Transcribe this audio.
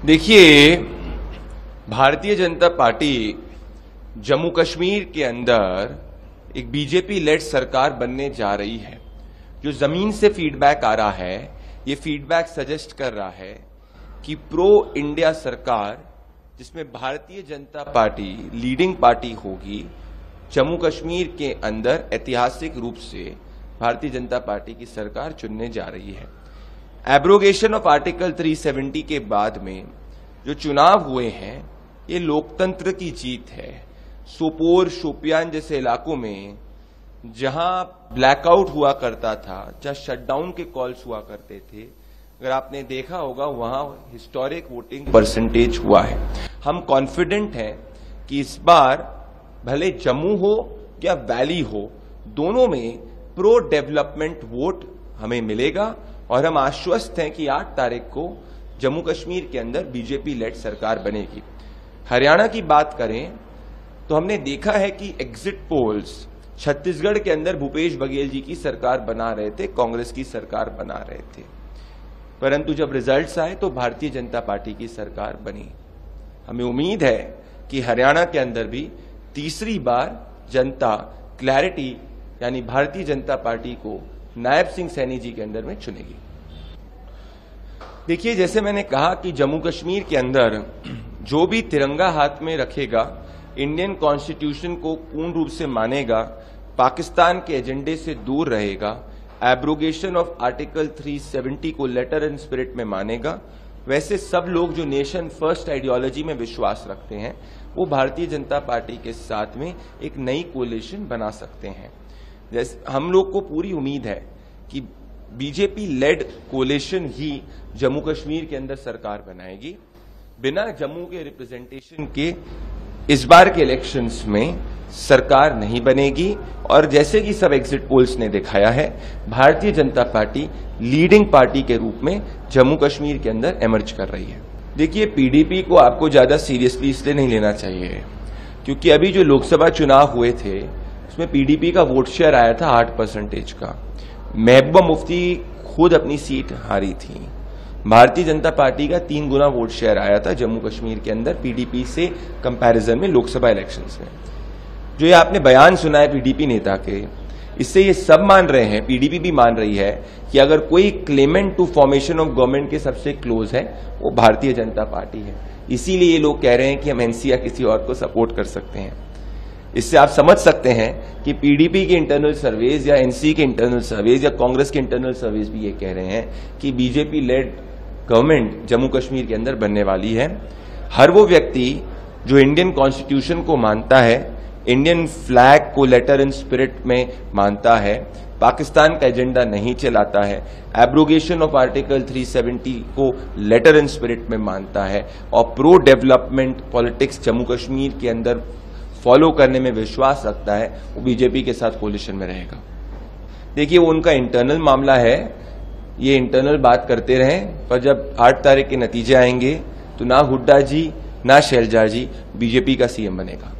देखिए, भारतीय जनता पार्टी जम्मू कश्मीर के अंदर एक बीजेपी लेड सरकार बनने जा रही है। जो जमीन से फीडबैक आ रहा है, ये फीडबैक सजेस्ट कर रहा है कि प्रो इंडिया सरकार, जिसमें Bharatiya Janata party leading party होगी, जम्मू कश्मीर के अंदर ऐतिहासिक रूप से भारतीय जनता पार्टी की सरकार चुनने जा रही है। एब्रोगेशन ऑफ आर्टिकल 370 के बाद में जो चुनाव हुए हैं, ये लोकतंत्र की जीत है। सोपोर, शोपियान जैसे इलाकों में जहां ब्लैकआउट हुआ करता था, जहां शटडाउन के कॉल्स हुआ करते थे, अगर आपने देखा होगा वहां हिस्टोरिक वोटिंग परसेंटेज हुआ है। हम कॉन्फिडेंट हैं कि इस बार भले जम्मू हो या वैली हो, दोनों में प्रो डेवलपमेंट वोट हमें मिलेगा और हम आश्वस्त हैं कि 8 तारीख को जम्मू कश्मीर के अंदर बीजेपी लेड सरकार बनेगी। हरियाणा की बात करें तो हमने देखा है कि एग्जिट पोल्स छत्तीसगढ़ के अंदर भूपेश बघेल जी की सरकार बना रहे थे, कांग्रेस की सरकार बना रहे थे, परंतु जब रिजल्ट्स आए तो भारतीय जनता पार्टी की सरकार बनी। हमें उम्मीद है कि हरियाणा के अंदर भी तीसरी बार जनता क्लैरिटी यानी भारतीय जनता पार्टी को नायब सिंह सैनी जी के अंदर में चुनेगी। देखिए, जैसे मैंने कहा कि जम्मू कश्मीर के अंदर जो भी तिरंगा हाथ में रखेगा, इंडियन कॉन्स्टिट्यूशन को पूर्ण रूप से मानेगा, पाकिस्तान के एजेंडे से दूर रहेगा, एब्रोगेशन ऑफ आर्टिकल 370 को लेटर एंड स्पिरिट में मानेगा, वैसे सब लोग जो नेशन फर्स्ट आइडियोलॉजी में विश्वास रखते हैं, वो भारतीय जनता पार्टी के साथ में एक नई कोलिशन बना सकते हैं। जैसे हम लोग को पूरी उम्मीद है कि बीजेपी लेड कोलिशन ही जम्मू कश्मीर के अंदर सरकार बनाएगी। बिना जम्मू के रिप्रेजेंटेशन के इस बार के इलेक्शंस में सरकार नहीं बनेगी और जैसे कि सब एग्जिट पोल्स ने दिखाया है, Bharatiya Janata party leading party के रूप में जम्मू कश्मीर के अंदर एमर्ज कर रही है। देखिए, पीडीपी को आपको ज्यादा सीरियसली इसलिए नहीं लेना चाहिए क्योंकि अभी जो लोकसभा चुनाव हुए थे उसमें पीडीपी का वोट शेयर आया था 8% का। महबूबा मुफ्ती खुद अपनी सीट हारी थी। भारतीय जनता पार्टी का 3 गुना वोट शेयर आया था जम्मू कश्मीर के अंदर पीडीपी से कंपैरिजन में लोकसभा इलेक्शंस में। जो ये आपने बयान सुना है पीडीपी नेता के, इससे ये सब मान रहे हैं, पीडीपी भी मान रही है कि अगर कोई claimant to formation of government के सबसे क्लोज है वो भारतीय जनता पार्टी है। इसीलिए ये लोग कह रहे हैं कि हम एनसी या किसी और को सपोर्ट कर सकते हैं। इससे आप समझ सकते हैं कि पीडीपी के इंटरनल सर्वेज या एनसी के इंटरनल सर्वेज या कांग्रेस के इंटरनल सर्वेज भी ये कह रहे हैं कि BJP lead government Jammu Kashmir के अंदर बनने वाली है। हर वो व्यक्ति जो इंडियन कॉन्स्टिट्यूशन को मानता है, इंडियन फ्लैग को लेटर एंड स्पिरिट में मानता है, पाकिस्तान का एजेंडा नहीं चलाता है, एब्रोगेशन ऑफ आर्टिकल 370 को लेटर एंड स्पिरिट में मानता है और pro development politics Jammu Kashmir के अंदर फॉलो करने में विश्वास रखता है, वो बीजेपी के साथ कोलिशन में रहेगा। देखिए, वो उनका इंटरनल मामला है, ये इंटरनल बात करते रहें, पर जब 8 तारीख के नतीजे आएंगे तो ना हुड्डा जी ना शैलजा जी बीजेपी का सीएम बनेगा।